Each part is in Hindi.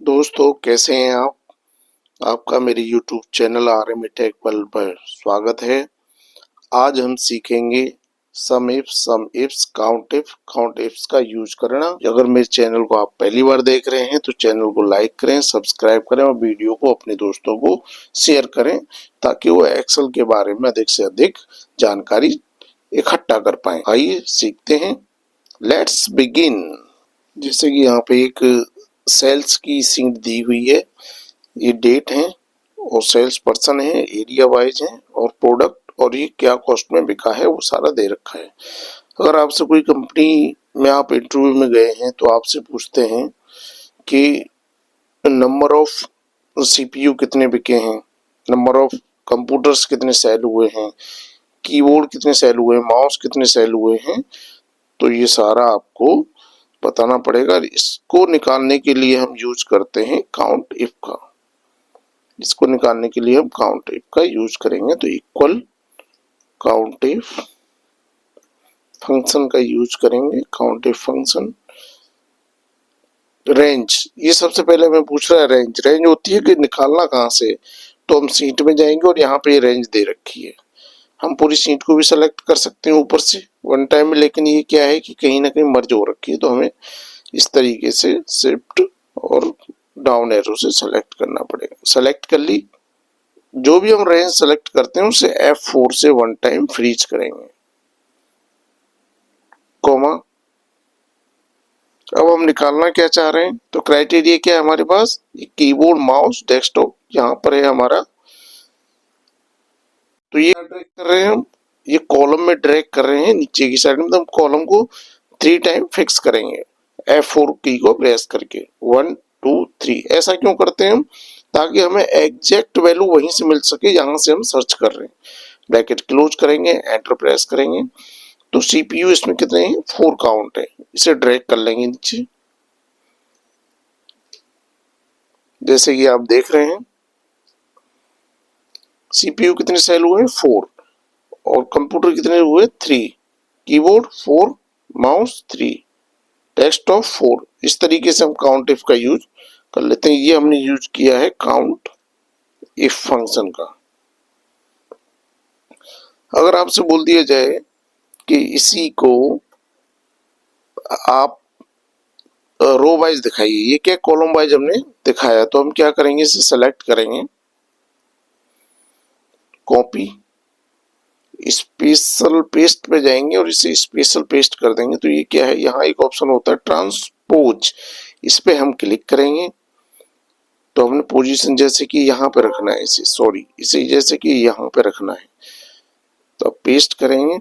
दोस्तों कैसे हैं आप। आपका मेरे YouTube channel RM tech world पर स्वागत है। आज हम सीखेंगे सम इफ्स काउंट इफ्स का यूज करना। अगर मेरे चैनल को आप पहली बार देख रहे हैं तो चैनल को लाइक करें, सब्सक्राइब करें और वीडियो को अपने दोस्तों को शेयर करें ताकि वो एक्सेल के बारे में अधिक से अधिक जानकारी इकट्ठा कर पाए। आइए सीखते हैं। Let's begin. जैसे कि यहाँ पे एक सेल्स की शीट दी हुई है, ये डेट है और सेल्स पर्सन है, एरिया वाइज है और प्रोडक्ट और ये क्या कॉस्ट में बिका है वो सारा दे रखा है। अगर आपसे कोई कंपनी में आप इंटरव्यू में गए हैं तो आपसे पूछते हैं कि नंबर ऑफ सीपीयू कितने बिके हैं, नंबर ऑफ कंप्यूटर्स कितने सेल हुए हैं, कीबोर्ड कितने सेल हुए हैं, माउस कितने सेल हुए हैं, तो ये सारा आपको बताना पड़ेगा। इसको निकालने के लिए हम यूज करते हैं काउंट इफ का। इसको निकालने के लिए हम काउंट इफ का यूज करेंगे, तो इक्वल काउंट इफ फंक्शन का यूज करेंगे। काउंट इफ फंक्शन रेंज, ये सबसे पहले हमें पूछ रहा है रेंज होती है कि निकालना कहाँ से, तो हम सीट में जाएंगे और यहाँ पे रेंज दे रखी है। हम पूरी सीट को भी सेलेक्ट कर सकते हैं ऊपर से वन टाइम में, लेकिन ये क्या है कि कहीं ना कहीं मर्ज हो रखी है, तो हमें इस तरीके से शिफ्ट और डाउन एरो से सेलेक्ट करना पड़ेगा। सेलेक्ट कर ली, जो भी हम रेंज सेलेक्ट करते हैं उसे F4 से वन टाइम फ्रीज करेंगे, कोमा। अब हम निकालना क्या चाह रहे हैं, तो क्राइटेरिया क्या है हमारे पास, ये कीबोर्ड माउस डेस्कटॉप यहाँ पर है हमारा, तो ये ड्रैग कर रहे हैं हम, ये कॉलम में ड्रैग कर रहे हैं नीचे की साइड में, तो हम कॉलम को 3 टाइम फिक्स करेंगे F4 की को प्रेस करके 1 2 3। ऐसा क्यों करते हैं हम, ताकि हमें एग्जैक्ट वैल्यू वहीं से मिल सके जहां से हम सर्च कर रहे हैं। ब्रैकेट क्लोज करेंगे, एंटर प्रेस करेंगे, तो सीपीयू इसमें कितने हैं, 4 काउंट है। इसे ड्रैग कर लेंगे नीचे, जैसे कि आप देख रहे हैं सीपीयू कितने सेल हुए, 4, और कंप्यूटर कितने हुए, 3, कीबोर्ड 4, माउस 3, डेस्कटॉप 4। इस तरीके से हम काउंट इफ का यूज कर लेते हैं। ये हमने यूज किया है काउंट इफ फंक्शन का। अगर आपसे बोल दिया जाए कि इसी को आप रो वाइज दिखाइए, ये क्या कॉलम वाइज हमने दिखाया, तो हम क्या करेंगे, इसे सेलेक्ट करेंगे, कॉपी, स्पेशल पेस्ट पे जाएंगे और इसे स्पेशल पेस्ट कर देंगे। तो ये क्या है, यहाँ एक ऑप्शन होता है ट्रांसपोज, इस पे हम क्लिक करेंगे, तो हमने पोजीशन जैसे कि यहाँ पे रखना है इसे, इसे जैसे कि यहाँ पे रखना है, तो अब पेस्ट करेंगे,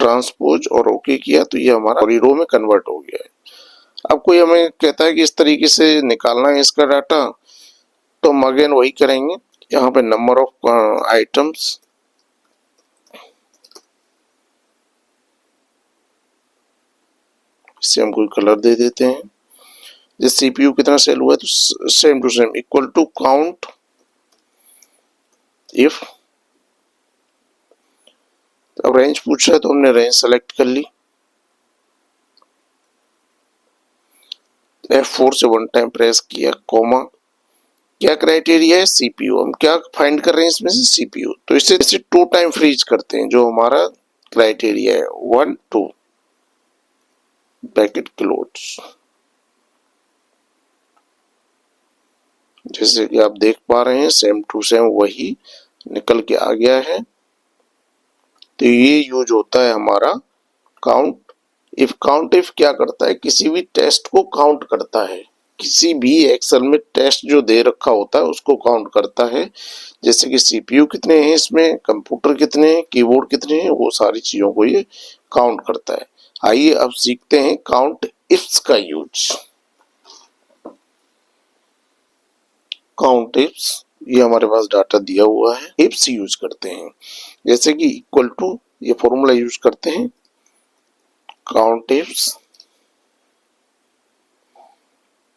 ट्रांसपोज और ओके किया, तो ये हमारा रो में कन्वर्ट हो गया है। अब कोई हमें कहता है कि इस तरीके से निकालना है इसका डाटा, तो हम अगेन वही करेंगे, यहाँ पे नंबर ऑफ आइटम्स, इसे हम कोई कलर दे देते हैं, जैसे सीपीयू कितना सेल हुआ है तो same to same equal to count if. अब रेंज पूछ रहा है तो हमने रेंज सेलेक्ट कर ली, F4 से वन टाइम प्रेस किया, कोमा, क्या क्राइटेरिया है, सीपीयू। हम क्या फाइंड कर रहे हैं इसमें से, सीपीयू, तो इसे 2 टाइम फ्रीज करते हैं, जो हमारा क्राइटेरिया है 1 2, ब्रैकेट क्लोज। जैसे कि आप देख पा रहे हैं सेम टू सेम वही निकल के आ गया है। तो ये यूज होता है हमारा काउंट इफ। काउंट इफ क्या करता है, किसी भी टेस्ट को काउंट करता है, किसी भी एक्सेल में टेस्ट जो दे रखा होता है उसको काउंट करता है, जैसे कि सीपीयू कितने हैं इसमें, कंप्यूटर कितने हैं, कीबोर्ड कितने हैं, वो सारी चीजों को ये काउंट करता है। आइए अब सीखते हैं काउंट इफ्स का यूज। काउंट इफ्स, ये हमारे पास डाटा दिया हुआ है, इफ्स यूज करते हैं, जैसे कि इक्वल टू, ये फॉर्मूला यूज करते हैं, काउंट इफ्स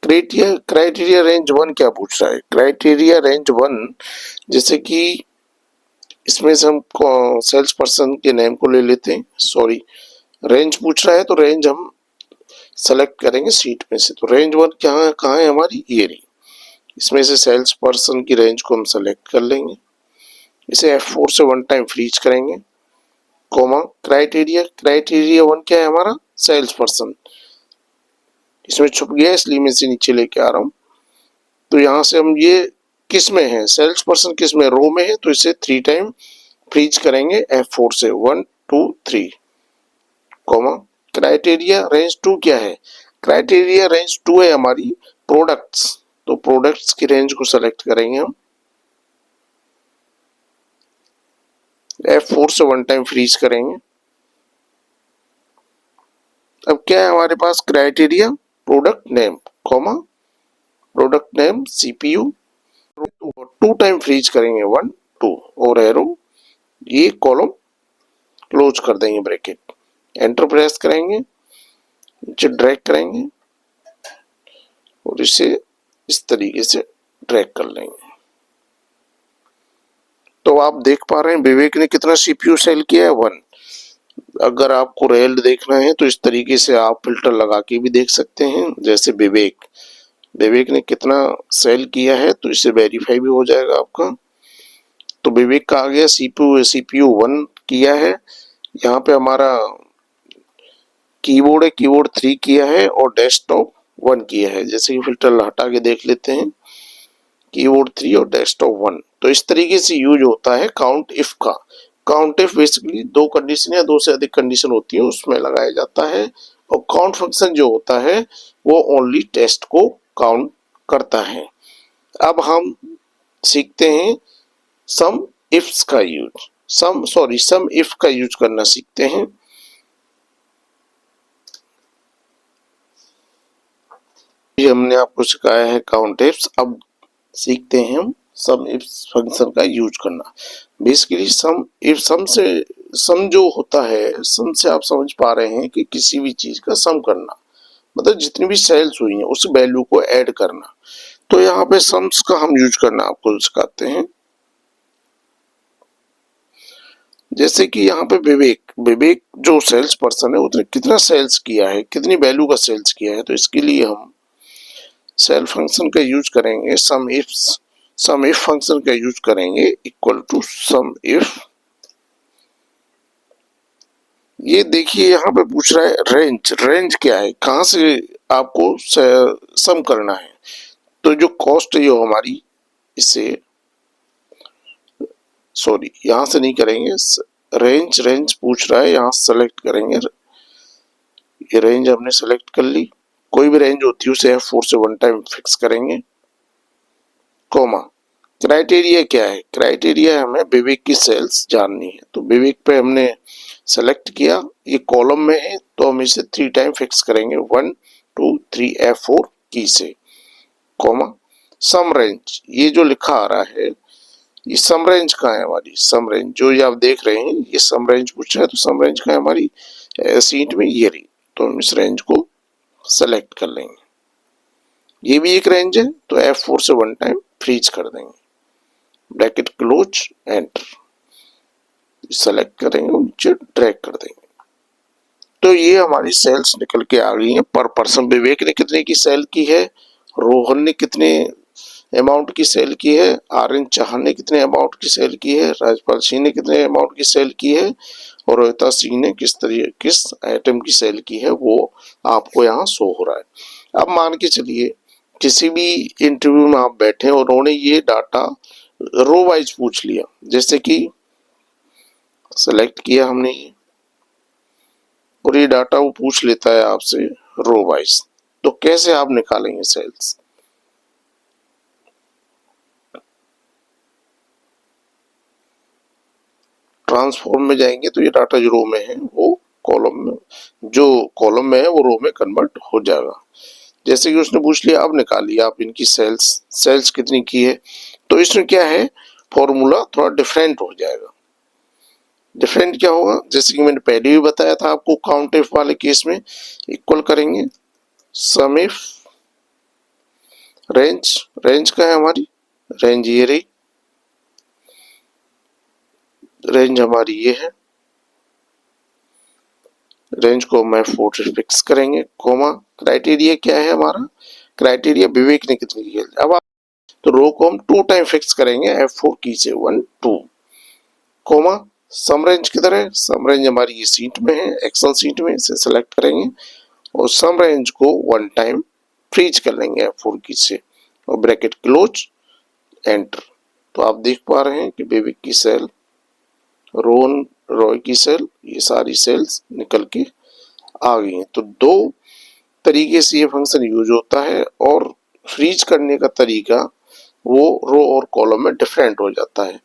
क्राइटेरिया रेंज 1 क्या पूछ रहा है, क्राइटेरिया रेंज 1, जैसे कि इसमें से हम सेल्स पर्सन के नेम को ले लेते हैं, रेंज पूछ रहा है तो रेंज हम सेलेक्ट करेंगे सीट में से। तो रेंज 1 कहाँ है हमारी, ये रही। इसमें से सेल्स पर्सन की रेंज को हम सेलेक्ट कर लेंगे, इसे F4 से 1 टाइम फ्रीज करेंगे, कोमा क्राइटेरिया 1 क्या है हमारा, सेल्स पर्सन। इसमें छुप गया इसलिए मैं इसे नीचे लेके आ रहा हूँ। तो यहाँ से हम ये किस में है, सेल्स पर्सन किस में, रो में है, तो इसे 3 टाइम फ्रीज करेंगे F4 से, 1 2 3, कोमा क्राइटेरिया रेंज 2 क्या है, क्राइटेरिया रेंज 2 है हमारी प्रोडक्ट्स। तो प्रोडक्ट्स की रेंज को सेलेक्ट करेंगे हम, F4 से 1 टाइम फ्रीज करेंगे। अब क्या है हमारे पास criteria, product name, comma product name CPU, 2 time freeze करेंगे, 1 2, और एरो, ये कॉलम क्लोज कर देंगे ब्रैकेट, एंटर प्रेस करेंगे, नीचे ड्रैग करेंगे और इसे इस तरीके से ड्रैग कर लेंगे। तो आप देख पा रहे हैं विवेक ने कितना CPU सेल किया है, 1। अगर आपको रेल देखना है तो इस तरीके से आप फिल्टर लगा के भी देख सकते हैं। जैसे विवेक ने कितना सेल किया है तो इससे वेरीफाई भी हो जाएगा आपका। तो विवेक का आ गया CPU 1 किया है। यहाँ पे हमारा कीबोर्ड है, कीबोर्ड 3 किया है और डेस्कटॉप 1 किया है। जैसे कि फिल्टर हटा के देख लेते हैं, कीबोर्ड 3 और डेस्कटॉप 1। तो इस तरीके से यूज होता है काउंट इफ का। काउंट इफ बेसिकली 2 कंडीशन या 2 से अधिक कंडीशन होती है उसमें लगाया जाता है, और काउंट फंक्शन जो होता है वो ओनली टेस्ट को काउंट करता है। अब हम सीखते हैं सम इफ्स का यूज, सम इफ का यूज करना सीखते हैं। ये हमने आपको सिखाया है काउंट इफ्स, अब सीखते हैं हम सम इफ फंक्शन का यूज करना। बेसिकली सम जो होता है, सम से आप समझ पा रहे हैं कि किसी भी चीज का सम करना, मतलब जितनी भी सेल्स हुई हैं उस वैल्यू को ऐड करना। तो यहाँ पे सम्स का हम यूज करना आपको सिखाते हैं। जैसे कि यहाँ पे विवेक जो सेल्स पर्सन है उसने कितना सेल्स किया है, कितनी वैल्यू का सेल्स किया है, तो इसके लिए हम सेल फंक्शन का यूज करेंगे, सम इफ फंक्शन का यूज करेंगे, इक्वल टू सम इफ। ये देखिए यहाँ पे पूछ रहा है रेंज क्या है, कहाँ से आपको सम करना है। तो जो कॉस्ट है जो हमारी, इसे सॉरी यहाँ से नहीं करेंगे, रेंज पूछ रहा है, यहाँ सेलेक्ट करेंगे। ये रेंज हमने सेलेक्ट कर ली, कोई भी रेंज होती है उसे F4 से 1 टाइम फिक्स करेंगे, कोमा क्राइटेरिया क्या है, क्राइटेरिया हमें विवेक की सेल्स जाननी है। तो विवेक पे हमने सेलेक्ट किया, ये कॉलम में है तो हम इसे 3 टाइम फिक्स करेंगे, 1 2 3 F4 की से, कोमा सम रेंज, ये जो लिखा आ रहा है ये सम रेंज कहाँ है हमारी, सम रेंज जो ये आप देख रहे हैं ये सम रेंज पूछा है, तो सम रेंज कहाँ है हमारी सीट में, ये रही। तो हम इस रेंज को सेलेक्ट कर लेंगे, ये भी एक रेंज है, तो F4 से 1 टाइम फ्रीज कर देंगे, ब्रैकेट क्लोज, एंटर, सेलेक्ट करेंगे और नीचे ड्रैग कर देंगे। तो ये हमारी सेल्स निकल के आ गई हैं पर पर्सन। विवेक ने कितने की सेल की है, रोहन ने कितने अमाउंट की सेल की है, आर्यन चाहन ने कितने अमाउंट की सेल की है, राजपाल सिंह ने कितने अमाउंट की सेल की है, और रोहिता सिंह ने किस आइटम की सेल की है, वो आपको यहाँ शो हो रहा है। अब मान के चलिए किसी भी इंटरव्यू में आप बैठे और उन्होंने ये डाटा रो वाइज पूछ लिया, जैसे कि सेलेक्ट किया हमने ये और ये डाटा वो पूछ लेता है आपसे रो वाइज, तो कैसे आप निकालेंगे सेल्स। ट्रांसफॉर्म में जाएंगे तो ये डाटा जो रो में है वो कॉलम में, जो कॉलम में है वो रो में कन्वर्ट हो जाएगा। जैसे कि उसने पूछ लिया, अब निकालिए आप इनकी सेल्स कितनी की है, तो इसमें क्या है फॉर्मूला थोड़ा डिफरेंट हो जाएगा। डिफरेंट क्या होगा, जैसे कि मैंने पहले भी बताया था आपको काउंट इफ वाले केस में, इक्वल करेंगे सम इफ रेंज का है हमारी, रेंज ये रही, रेंज हमारी ये है, रेंज को मैं 4 से फिक्स करेंगे, कोमा क्राइटेरिया क्या है हमारा, क्राइटेरिया विवेक ने कितनी की है। अब तो रो को हम 2 टाइम फिक्स करेंगे F4 की से 1 2, कोमा सम रेंज किधर है, सम रेंज हमारी ये सीट में है, एक्सेल सीट में, इसे सेलेक्ट करेंगे और सम रेंज को 1 टाइम फ्रीज कर लेंगे F4 की से और ब्रैकेट क्लोज, एंटर। तो आप देख पा रहे हैं कि विवेक की सेल, रॉय की सेल, ये सारी सेल्स निकल के आ गई हैं। तो दो तरीके से ये फंक्शन यूज होता है और फ्रीज करने का तरीका वो रो और कॉलम में डिफरेंट हो जाता है।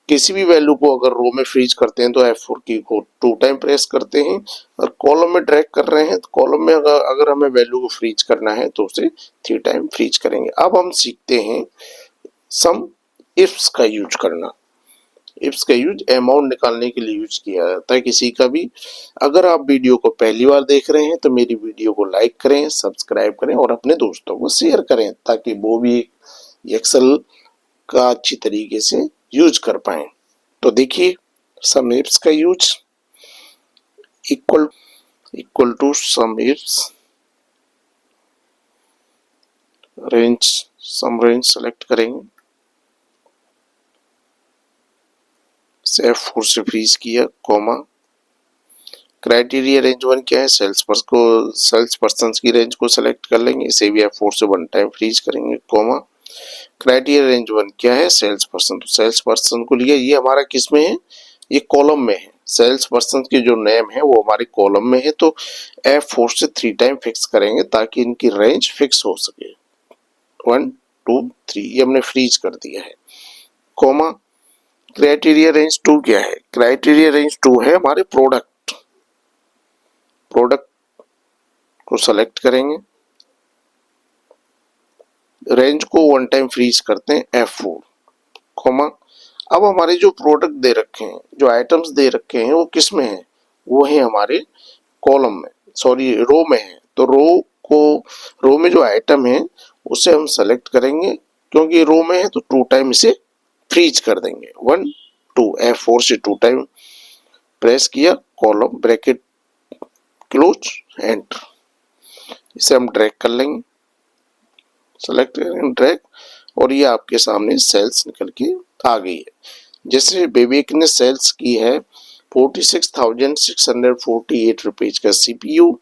किसी भी वैल्यू को अगर रो में फ्रीज करते हैं तो F4 की को 2 टाइम प्रेस करते हैं और कॉलम में ड्रैग कर रहे हैं तो कॉलम में अगर हमें वैल्यू को फ्रीज करना है तो उसे 3 टाइम फ्रीज करेंगे। अब हम सीखते हैं सम इफ्स का यूज करना। इफ्स का यूज अमाउंट निकालने के लिए यूज किया जाता है किसी का भी। अगर आप वीडियो को पहली बार देख रहे हैं तो मेरी वीडियो को लाइक करें, सब्सक्राइब करें और अपने दोस्तों को शेयर करें ताकि वो भी एक्सेल का अच्छी तरीके से यूज कर पाए। तो देखिए सम इफ्स का use, equal to sum ifs range, sum range select करेंगे, F4 से फ्रीज किया, कोमा क्राइटेरिया रेंज 1 क्या है, सेल्स पर्सन की रेंज को सेलेक्ट कर लेंगे, इसे भी F4 से 1 टाइम फ्रीज करेंगे, कोमा क्राइटेरिया रेंज 1 क्या है, सेल्स पर्सन, तो सेल्स पर्सन को लिया, ये हमारा किस में है, ये कॉलम में है, सेल्स पर्सन की जो नेम है वो हमारे कॉलम में है। तो F4 से 3 टाइम फिक्स करेंगे ताकि इनकी रेंज फिक्स हो सके, 1 2 3, ये हमने फ्रीज कर दिया है, कोमा क्राइटेरिया रेंज 2 क्या है, क्राइटेरिया रेंज 2 है हमारे प्रोडक्ट को सेलेक्ट करेंगे, रेंज को 1 टाइम फ्रीज करते हैं F4, कोमा अब हमारे जो प्रोडक्ट दे रखे हैं, जो आइटम्स दे रखे हैं वो किस में है, वो है हमारे कॉलम में, सॉरी रो में है। तो रो में जो आइटम है उसे हम सेलेक्ट करेंगे, क्योंकि रो में है तो 2 टाइम इसे फ्रीज कर देंगे, 1 2, F4 से 2 टाइम प्रेस किया, कॉलम ब्रैकेट क्लोज, एंटर। इसे हम ड्रैग कर लेंगे, सेलेक्ट करेंगे ड्रैग और ये आपके सामने सेल्स निकल के आ गई है। जैसे विवेक ने सेल्स की है 46,648 रुपीज का CPU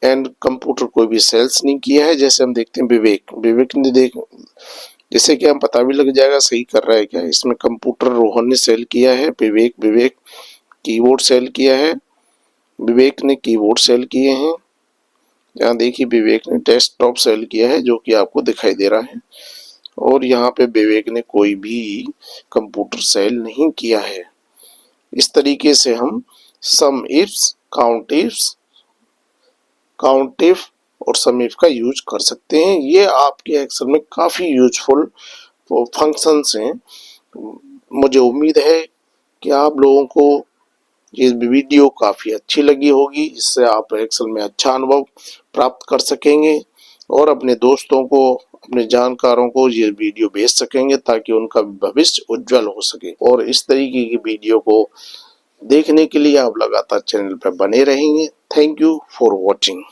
एंड कंप्यूटर कोई भी सेल्स नहीं किया है। जैसे हम देखते हैं विवेक ने जैसे कि हम पता भी लग जाएगा सही कर रहा है क्या। इसमें कंप्यूटर रोहन ने सेल किया है, विवेक कीबोर्ड सेल किया है, विवेक ने कीबोर्ड सेल किए हैं। यहाँ देखिए विवेक ने डेस्कटॉप सेल किया है जो कि आपको दिखाई दे रहा है, और यहाँ पे विवेक ने कोई भी कंप्यूटर सेल नहीं किया है। इस तरीके से हम सम इफ्स, काउंट इफ और सम इफ का यूज कर सकते हैं। ये आपके एक्सेल में काफी यूजफुल फंक्शंस हैं। मुझे उम्मीद है कि आप लोगों को ये वीडियो काफी अच्छी लगी होगी, इससे आप एक्सेल में अच्छा अनुभव प्राप्त कर सकेंगे और अपने दोस्तों को, अपने जानकारों को ये वीडियो भेज सकेंगे ताकि उनका भविष्य उज्जवल हो सके। और इस तरीके की वीडियो को देखने के लिए आप लगातार चैनल पर बने रहेंगे। Thank you for watching.